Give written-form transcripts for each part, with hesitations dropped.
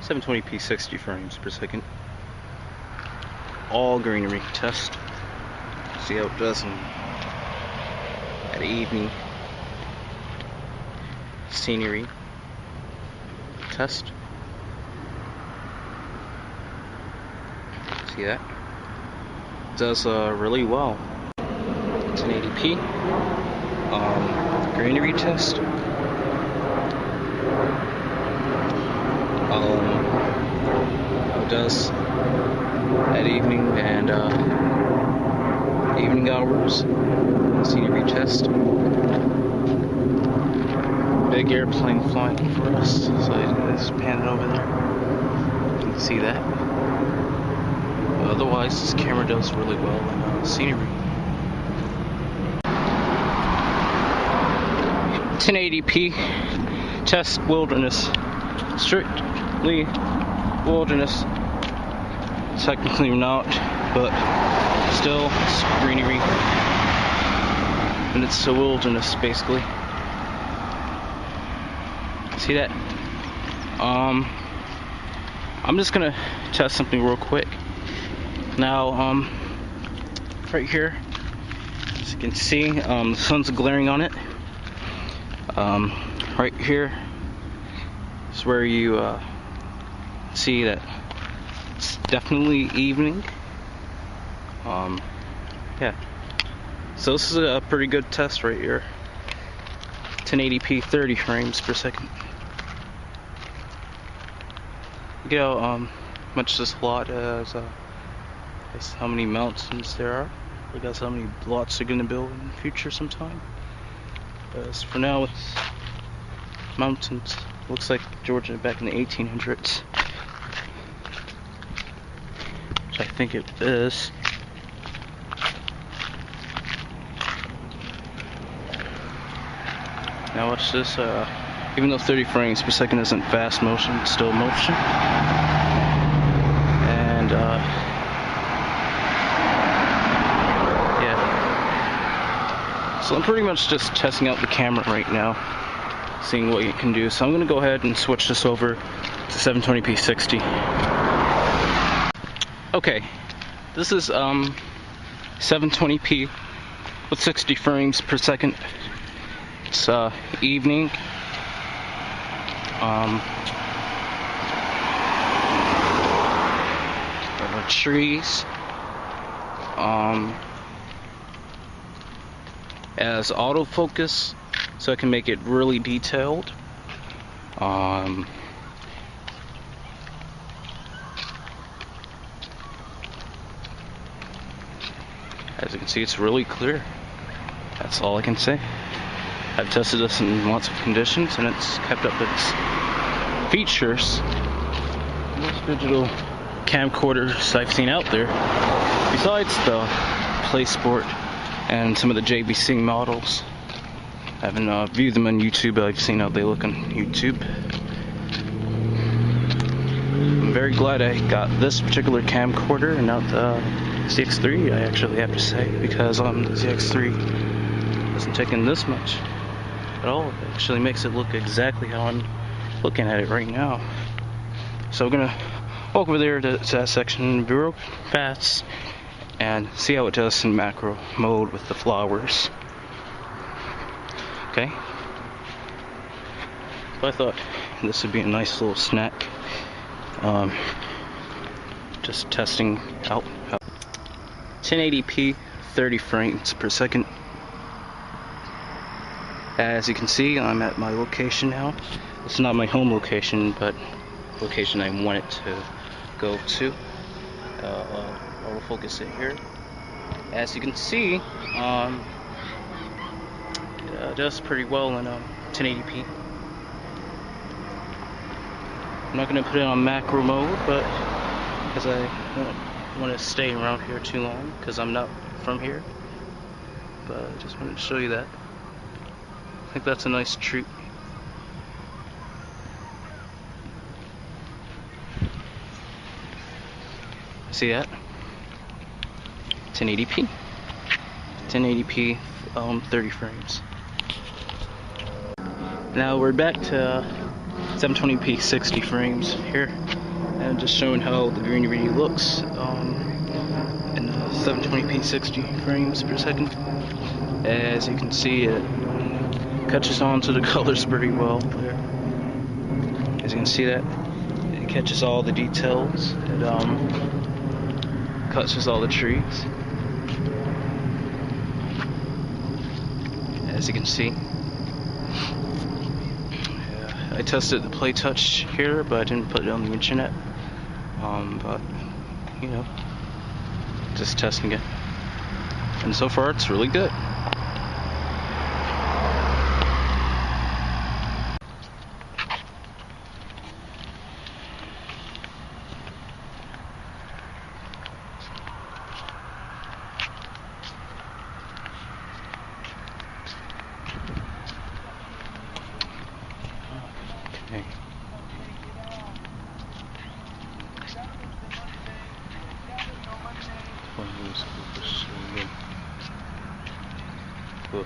720p 60 frames per second. All greenery test. See how it does at evening. Scenery test. See that? It does really well. 1080p. Greenery test. It does at evening and evening hours. Scenery test. Big airplane flying for us, so I just pan it over there. You can see that. Otherwise, this camera does really well in scenery. 1080p test wilderness. Strictly wilderness. Technically not, but still it's greenery. And it's a wilderness basically. See that? I'm just gonna test something real quick. Now, right here, as you can see, the sun's glaring on it. Right here is where you see that it's definitely evening. Yeah. So this is a pretty good test right here. 1080p 30 frames per second. Look at how much this lot has. That's how many mountains there are. Look at how many lots they're gonna build in the future sometime. As for now, it's mountains. Looks like Georgia back in the 1800s, which I think it is. Now watch this. Even though 30 frames per second isn't fast motion, it's still motion. And yeah. So I'm pretty much just testing out the camera right now, seeing what it can do. So I'm gonna go ahead and switch this over to 720p 60. Okay, this is 720p with 60 frames per second. It's evening. Trees. As autofocus, so I can make it really detailed. As you can see, it's really clear. That's all I can say. I've tested this in lots of conditions and it's kept up its features. Most digital camcorders I've seen out there, besides the Playsport and some of the JVC models. I haven't viewed them on YouTube, but I've seen how they look on YouTube. I'm very glad I got this particular camcorder and not the Zx3, I actually have to say, because the Zx3 doesn't take in this much at all. It actually makes it look exactly how I'm looking at it right now. So we're gonna walk over there to that section real fast and see how it does in macro mode with the flowers. Okay. But I thought this would be a nice little snack. Just testing out 1080p 30 frames per second. As you can see, I'm at my location now. It's not my home location, but location I want it to go to. I'll focus it here. As you can see, it does pretty well in 1080p. I'm not going to put it on macro mode, but because I don't want to stay around here too long, because I'm not from here. But I just wanted to show you that. I think that's a nice treat. See that? 1080p. 1080p 30 frames. Now we're back to 720p 60 frames here. and just showing how the greenery looks in 720p 60 frames per second. As you can see, it catches on to the colors pretty well there. As you can see that, it catches all the details. It catches all the trees. As you can see. I tested the Play Touch here, but I didn't put it on the internet. But, you know, just testing it. And so far, it's really good. Okay. Ugh.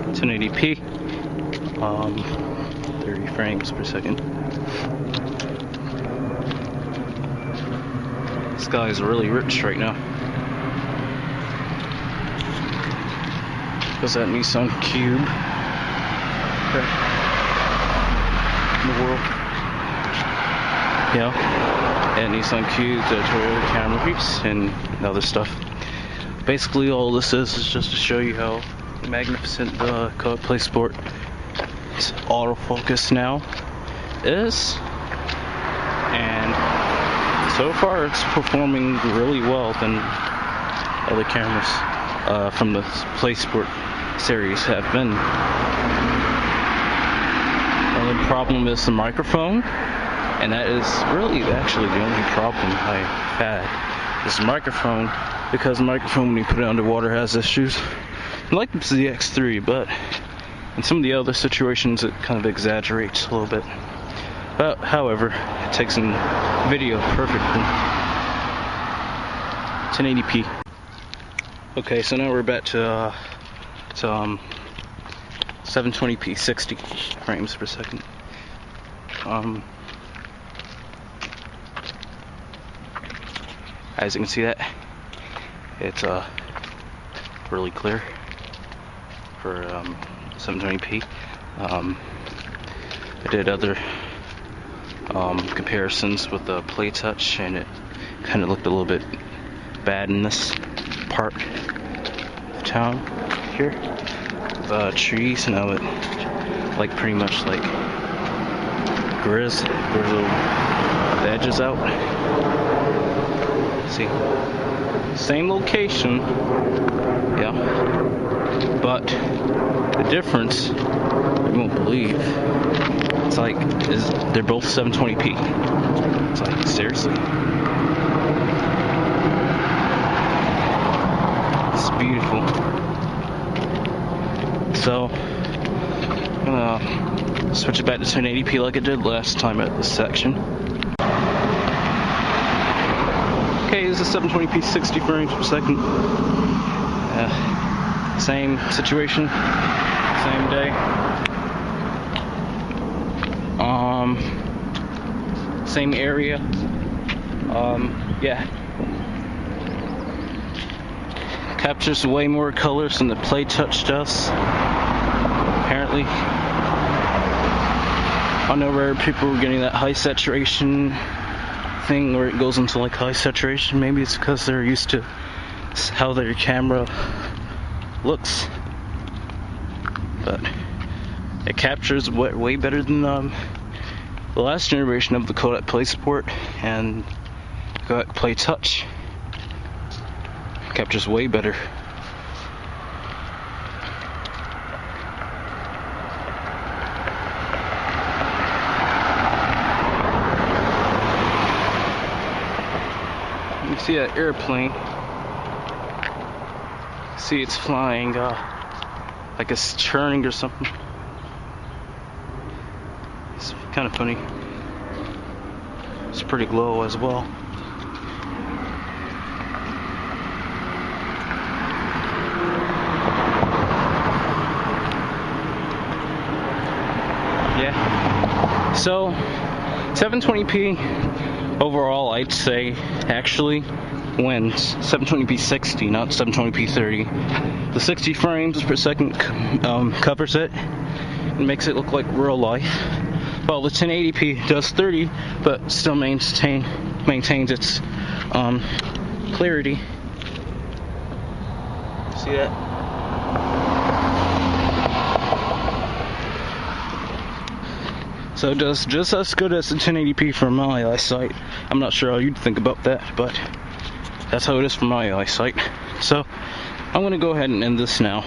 It's 1080p, 30 frames per second. This guy is really rich right now. Because that Nissan Cube in the world. Yeah, and Nissan Cube, the Toyota Camrys, and other stuff. Basically, all this is just to show you how magnificent the Kodak Playsport autofocus now is, and so far it's performing really well than other cameras from the Playsport series have been. The only problem is the microphone, and that is really actually the only problem I've had is the microphone, because the microphone when you put it underwater has issues. Like the Zx5, but in some of the other situations it kind of exaggerates a little bit. But however, it takes in video perfectly. 1080p. Okay, so now we're back to 720p 60 frames per second. As you can see that, it's really clear for 720p. I did other comparisons with the Play Touch, and it kind of looked a little bit bad in this part of town here. The trees, now it like pretty much like grizzle the edges out. See, same location, yeah, but the difference, you won't believe, it's like they're both 720p. It's like, seriously? It's beautiful. So I'm gonna switch it back to 1080p like I did last time at this section. Okay, this is 720p 60 frames per second. Same situation, same day. Same area. Yeah. Captures way more colors than the Play Touch does. Apparently. I know where people were getting that high saturation thing where it goes into like high saturation. Maybe it's because they're used to how their camera looks, but it captures way better than the last generation of the Kodak Playsport and Kodak Play Touch. Captures way better. You see that airplane? See, it's flying like it's churning or something. It's kind of funny. It's pretty low as well. Yeah. So 720p overall, I'd say actually wins. 720p 60, not 720p 30. The 60 frames per second covers it and makes it look like real life. While the 1080p does 30, but still maintains its clarity. See that? So it does just as good as the 1080p for my eyesight. I'm not sure how you'd think about that, but that's how it is for my eyesight. So I'm gonna go ahead and end this now.